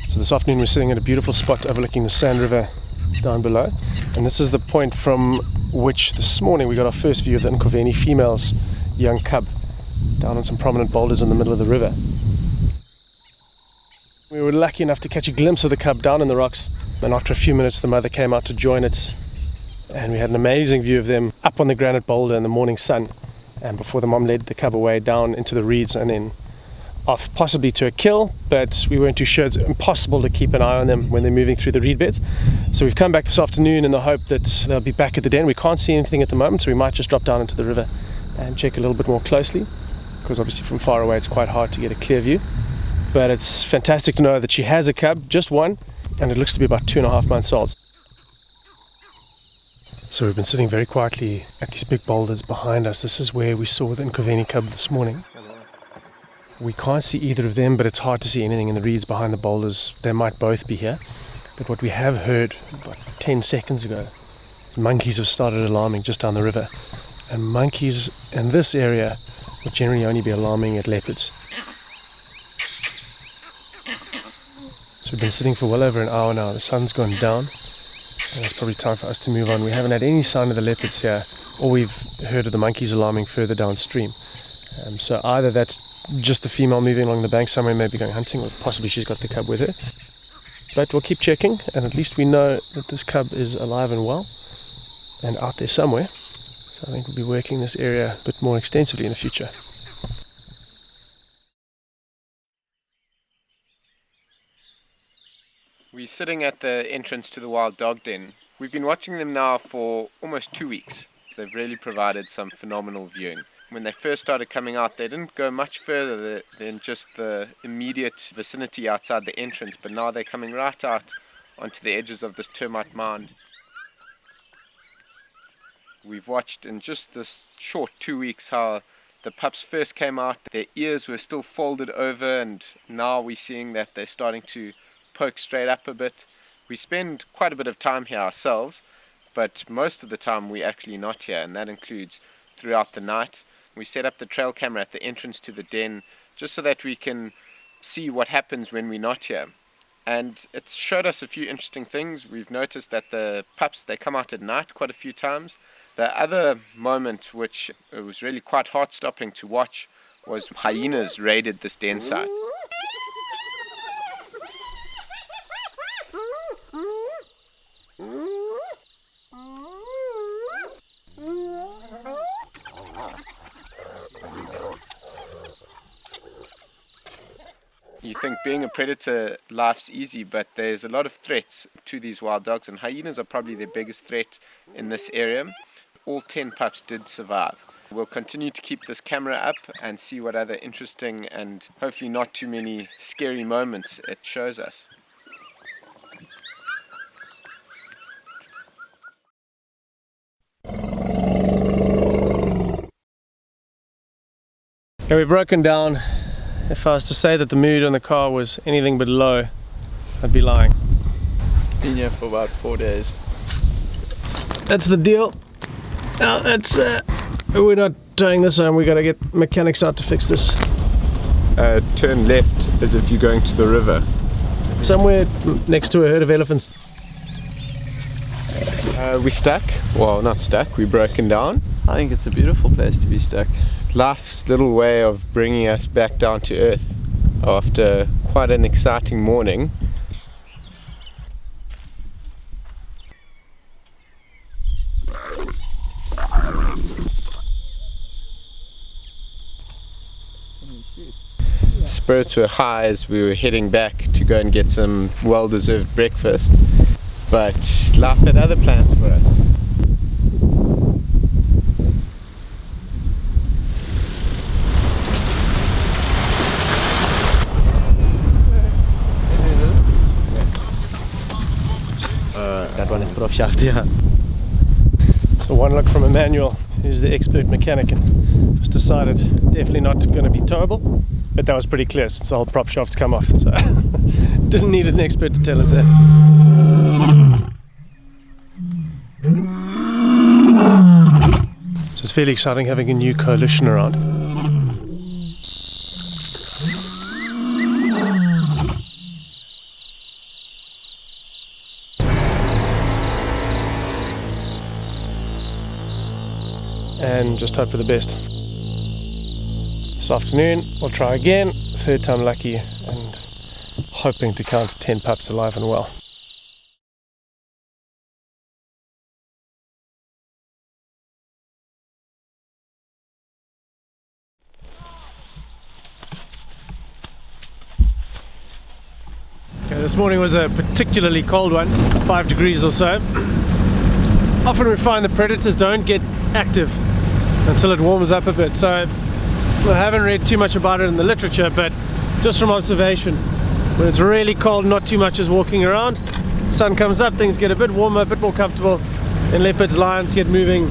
So this afternoon we're sitting at a beautiful spot overlooking the Sand River down below, and this is the point from which this morning we got our first view of the Nkoveni female's young cub down on some prominent boulders in the middle of the river. We were lucky enough to catch a glimpse of the cub down in the rocks, and after a few minutes the mother came out to join it, and we had an amazing view of them up on the granite boulder in the morning sun, and before the mom led the cub away down into the reeds and then off possibly to a kill, but we weren't too sure. It's impossible to keep an eye on them when they're moving through the reed beds. So we've come back this afternoon in the hope that they'll be back at the den. We can't see anything at the moment, so we might just drop down into the river and check a little bit more closely, because obviously from far away it's quite hard to get a clear view. But it's fantastic to know that she has a cub, just one, and it looks to be about 2.5 months old. So we've been sitting very quietly at these big boulders behind us. This is where we saw the Nkoveni cub this morning. We can't see either of them, but it's hard to see anything in the reeds behind the boulders. They might both be here. But what we have heard about 10 seconds ago, monkeys have started alarming just down the river. And monkeys in this area would generally only be alarming at leopards. So we've been sitting for well over an hour now. The sun's gone down, and it's probably time for us to move on. We haven't had any sign of the leopards here. All we've heard of the monkeys alarming further downstream. So either that's just the female moving along the bank somewhere, maybe going hunting, or possibly she's got the cub with her. But we'll keep checking, and at least we know that this cub is alive and well and out there somewhere. So I think we'll be working this area a bit more extensively in the future. We're sitting at the entrance to the wild dog den. We've been watching them now for almost 2 weeks. They've really provided some phenomenal viewing. When they first started coming out, they didn't go much further than just the immediate vicinity outside the entrance, but now they're coming right out onto the edges of this termite mound. We've watched in just this short 2 weeks how the pups first came out, their ears were still folded over, and now we're seeing that they're starting to poke straight up a bit. We spend quite a bit of time here ourselves, but most of the time we're actually not here, and that includes throughout the night. We set up the trail camera at the entrance to the den just so that we can see what happens when we're not here. And it's showed us a few interesting things. We've noticed that the pups, they come out at night quite a few times. The other moment, which it was really quite heart-stopping to watch, was hyenas raided this den site. You think being a predator, life's easy, but there's a lot of threats to these wild dogs, and hyenas are probably their biggest threat in this area. All 10 pups did survive. We'll continue to keep this camera up and see what other interesting and hopefully not too many scary moments it shows us. Okay, we've broken down. If I was to say that the mood on the car was anything but low, I'd be lying. Been here for about 4 days. That's the deal. Now we're not towing this home. We got to get mechanics out to fix this. Turn left as if you're going to the river. Somewhere next to a herd of elephants. We're stuck. Well, not stuck. We're broken down. I think it's a beautiful place to be stuck. Life's little way of bringing us back down to earth after quite an exciting morning. Spirits were high as we were heading back to go and get some well-deserved breakfast, but life had other plans for us. That one is prop shaft, yeah. So one look from Emmanuel, who's the expert mechanic, and just decided definitely not going to be towable, but that was pretty clear since the whole prop shaft's come off, so didn't need an expert to tell us that. So it's fairly exciting having a new coalition around. then just hope for the best. This afternoon we'll try again, third time lucky, and hoping to count 10 pups alive and well. Okay, this morning was a particularly cold one, 5 degrees or so. Often we find the predators don't get active until it warms up a bit, so I haven't read too much about it in the literature, but just from observation, when it's really cold, not too much is walking around. Sun comes up, things get a bit warmer, a bit more comfortable, and leopards, lions get moving.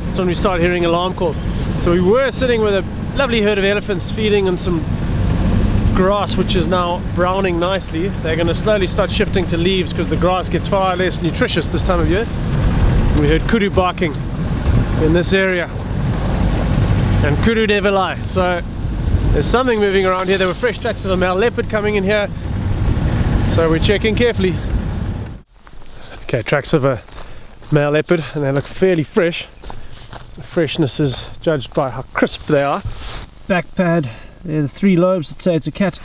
That's when we start hearing alarm calls. So we were sitting with a lovely herd of elephants feeding on some grass, which is now browning nicely. They're going to slowly start shifting to leaves because the grass gets far less nutritious this time of year. We heard kudu barking in this area, and kudu never lie, so there's something moving around here. There were fresh tracks of a male leopard coming in here, so we're checking carefully. Okay, tracks of a male leopard, and they look fairly fresh. The freshness is judged by how crisp they are. Back pad, there are the 3 lobes that say it's a cat.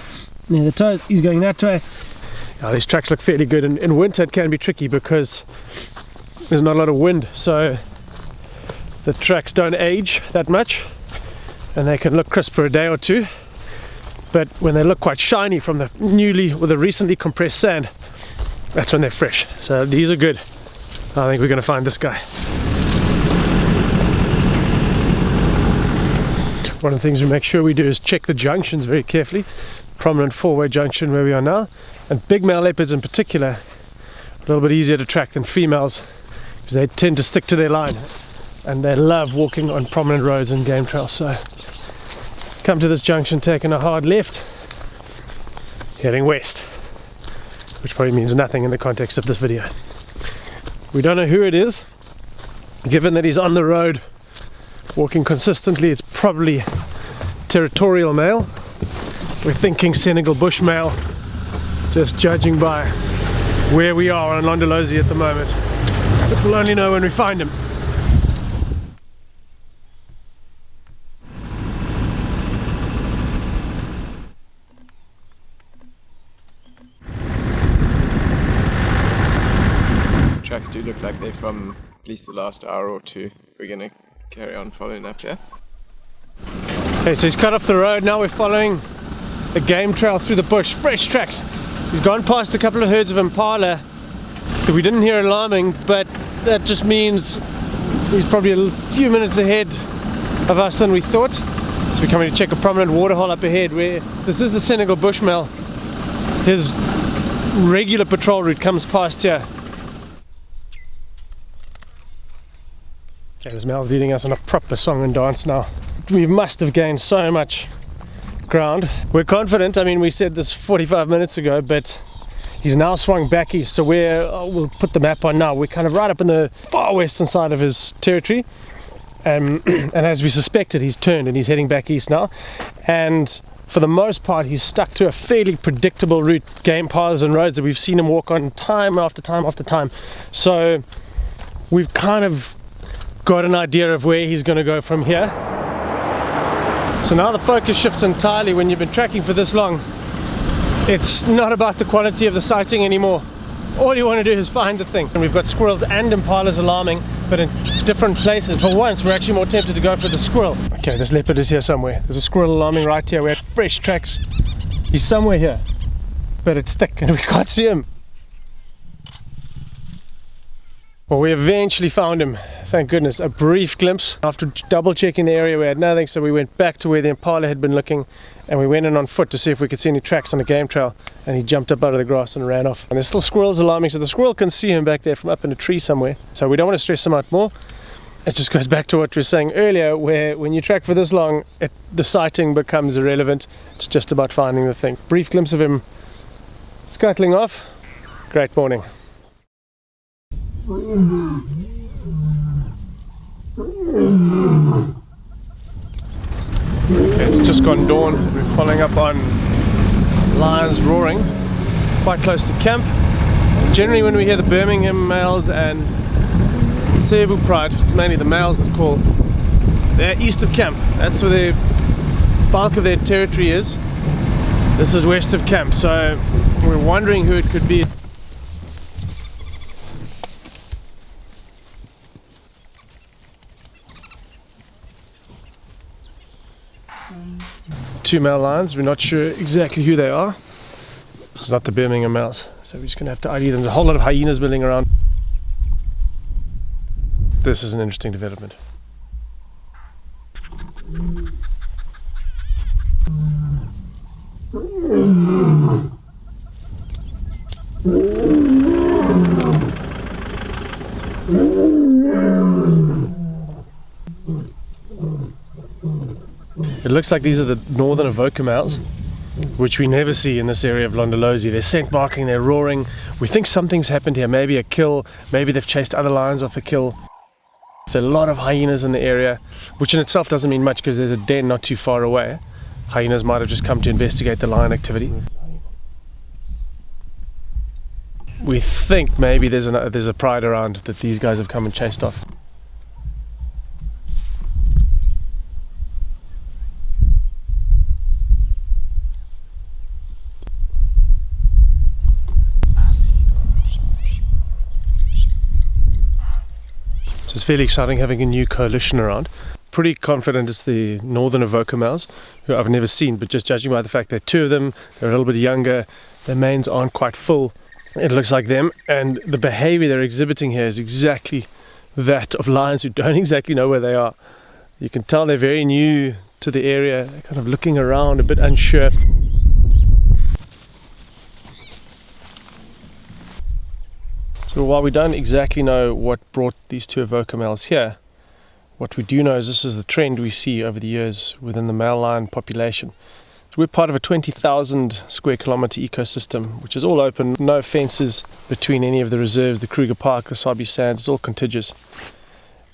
Near the toes, he's going that way. Now, these tracks look fairly good. In winter it can be tricky because there's not a lot of wind, so the tracks don't age that much and they can look crisp for a day or two. But when they look quite shiny from the recently compressed sand, that's when they're fresh. So these are good. I think we're going to find this guy. One of the things we make sure we do is check the junctions very carefully. Prominent 4-way junction where we are now, and big male leopards in particular, a little bit easier to track than females because they tend to stick to their line and they love walking on prominent roads and game trails. So come to this junction, taking a hard left, heading west, which probably means nothing in the context of this video. We don't know who it is. Given that he's on the road walking consistently, it's probably territorial male. We're thinking Senegal bush male, just judging by where we are on Londolozi at the moment. But we'll only know when we find him. Tracks do look like they're from at least the last hour or two. We're going to carry on following up here. Okay, so he's cut off the road. Now we're following a game trail through the bush. Fresh tracks. He's gone past a couple of herds of impala that we didn't hear alarming, but that just means he's probably a few minutes ahead of us than we thought. So we're coming to check a prominent waterhole up ahead where this is the Senegal bushmale. His regular patrol route comes past here. Okay, this male's leading us on a proper song and dance now. We must have gained so much ground. We're confident. I mean, we said this 45 minutes ago, but he's now swung back east, so we'll put the map on now. We're kind of right up in the far western side of his territory, and as we suspected, he's turned and he's heading back east now, and for the most part he's stuck to a fairly predictable route, game paths and roads that we've seen him walk on time after time after time. So we've kind of got an idea of where he's going to go from here. So now the focus shifts entirely. When you've been tracking for this long, it's not about the quality of the sighting anymore. All you want to do is find the thing. And we've got squirrels and impalas alarming, but in different places. For once, we're actually more tempted to go for the squirrel. Okay, this leopard is here somewhere. There's a squirrel alarming right here. We had fresh tracks. He's somewhere here, but it's thick and we can't see him. Well, we eventually found him, thank goodness. A brief glimpse. After double checking the area, we had nothing, so we went back to where the impala had been looking, and we went in on foot to see if we could see any tracks on a game trail, and he jumped up out of the grass and ran off. And there's still squirrels alarming, so the squirrel can see him back there from up in a tree somewhere, so we don't want to stress him out more. It just goes back to what we were saying earlier, where when you track for this long, the sighting becomes irrelevant. It's just about finding the thing. Brief glimpse of him scuttling off. Great morning. It's just gone dawn. We're following up on lions roaring. quite close to camp. Generally when we hear the Birmingham males and Cebu Pride, it's mainly the males that call, they're east of camp. That's where the bulk of their territory is. This is west of camp, so we're wondering who it could be. Two male lions, we're not sure exactly who they are. It's not the Birmingham males, so we're just going to have to ID them. There's a whole lot of hyenas milling around. This is an interesting development. It looks like these are the northern Avoca males, which we never see in this area of Londolozi. They're scent marking, they're roaring. We think something's happened here, maybe a kill, maybe they've chased other lions off a kill. There's a lot of hyenas in the area, which in itself doesn't mean much because there's a den not too far away. Hyenas might have just come to investigate the lion activity. We think maybe there's a pride around that these guys have come and chased off. So it's fairly exciting having a new coalition around. Pretty confident it's the northern Avoca males, who I've never seen, but just judging by the fact that two of them, they're a little bit younger, their manes aren't quite full. It looks like them, and the behavior they're exhibiting here is exactly that of lions who don't exactly know where they are. You can tell they're very new to the area, they're kind of looking around, a bit unsure. So while we don't exactly know what brought these two Avoca males here, what we do know is this is the trend we see over the years within the male lion population. We're part of a 20,000 square kilometer ecosystem, which is all open, no fences between any of the reserves, the Kruger Park, the Sabi Sands, it's all contiguous.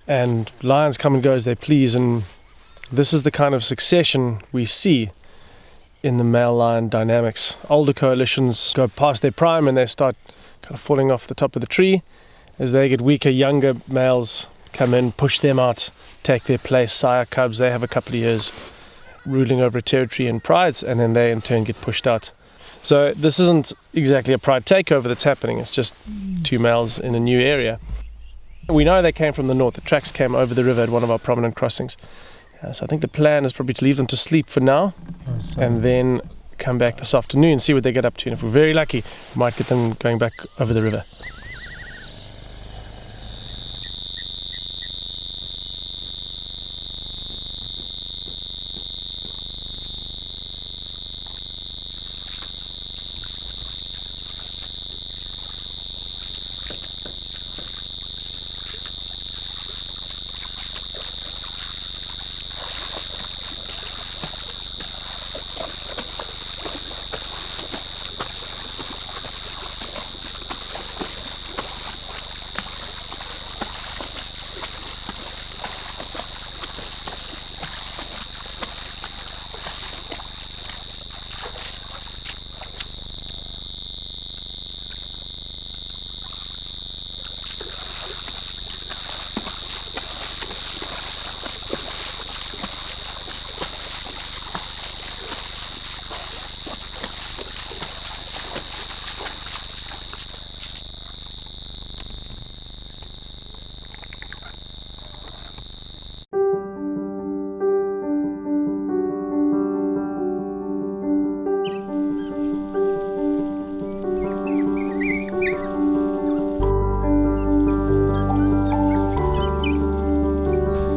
And lions come and go as they please, and this is the kind of succession we see in the male lion dynamics. Older coalitions go past their prime and they start kind of falling off the top of the tree. As they get weaker, younger males come in, push them out, take their place, sire cubs, they have a couple of years ruling over a territory in prides, and then they in turn get pushed out. So this isn't exactly a pride takeover that's happening, it's just two males in a new area. We know they came from the north, the tracks came over the river at one of our prominent crossings. So I think the plan is probably to leave them to sleep for now, and then come back this afternoon, see what they get up to, and if we're very lucky, we might get them going back over the river.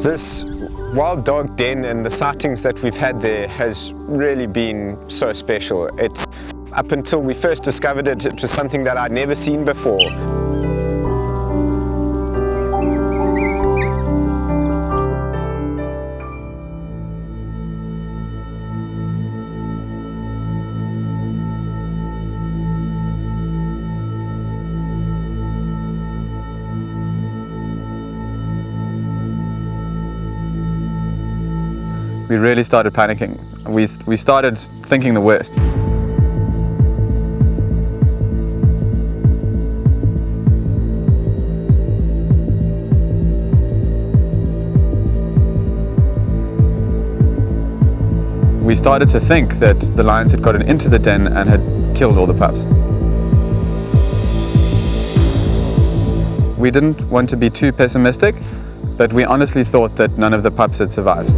This wild dog den and the sightings that we've had there has really been so special. Up until we first discovered it, it was something that I'd never seen before. We really started panicking. We started thinking the worst. started to think that the lions had gotten into the den and had killed all the pups. We didn't want to be too pessimistic, but we honestly thought that none of the pups had survived.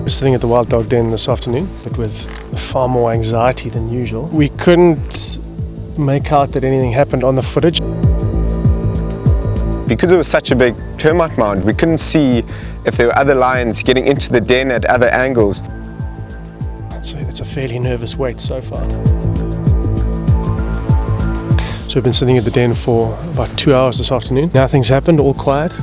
We're sitting at the wild dog den this afternoon, but with far more anxiety than usual. We couldn't make out that anything happened on the footage. Because it was such a big termite mound, we couldn't see if there were other lions getting into the den at other angles. So it's a fairly nervous wait so far. So we've been sitting at the den for about 2 hours this afternoon. Nothing's happened, all quiet.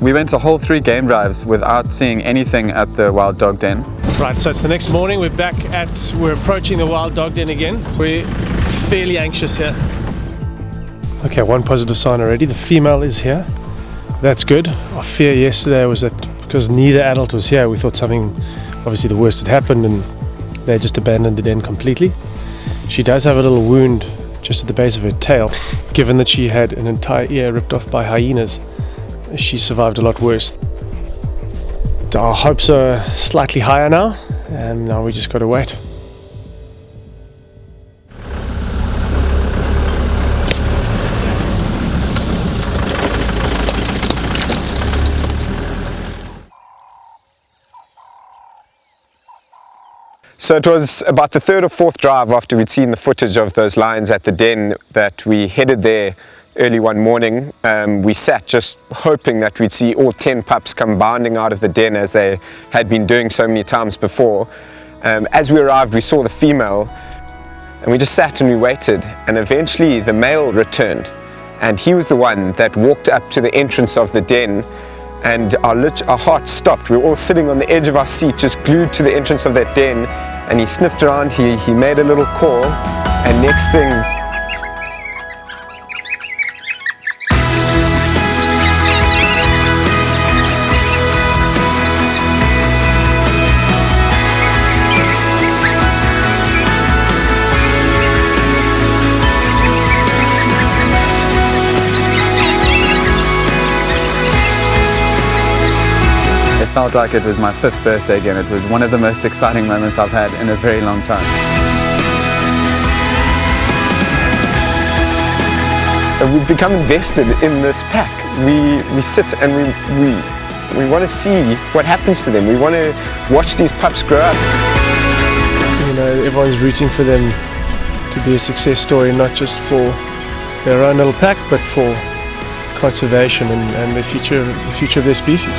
We went a whole 3 game drives without seeing anything at the wild dog den. Right, so it's the next morning. We're approaching the wild dog den again. We're fairly anxious here. Okay, one positive sign already. The female is here. That's good. Our fear yesterday was that because neither adult was here, we thought something, obviously the worst had happened and they just abandoned the den completely. She does have a little wound just at the base of her tail. Given that she had an entire ear ripped off by hyenas, she survived a lot worse. Our hopes are slightly higher now, and now we just got to wait. So it was about the 3rd or 4th drive after we'd seen the footage of those lions at the den that we headed there early one morning. We sat just hoping that we'd see all 10 pups come bounding out of the den as they had been doing so many times before. As we arrived, we saw the female and we just sat and we waited, and eventually the male returned, and he was the one that walked up to the entrance of the den, and our hearts stopped. We were all sitting on the edge of our seat just glued to the entrance of that den, and he sniffed around, he made a little call, and next thing It felt like it was my 5th birthday again. It was one of the most exciting moments I've had in a very long time. we've become invested in this pack. We sit and we want to see what happens to them. We want to watch these pups grow up. You know, everyone's rooting for them to be a success story, not just for their own little pack, but for conservation and the future of their species.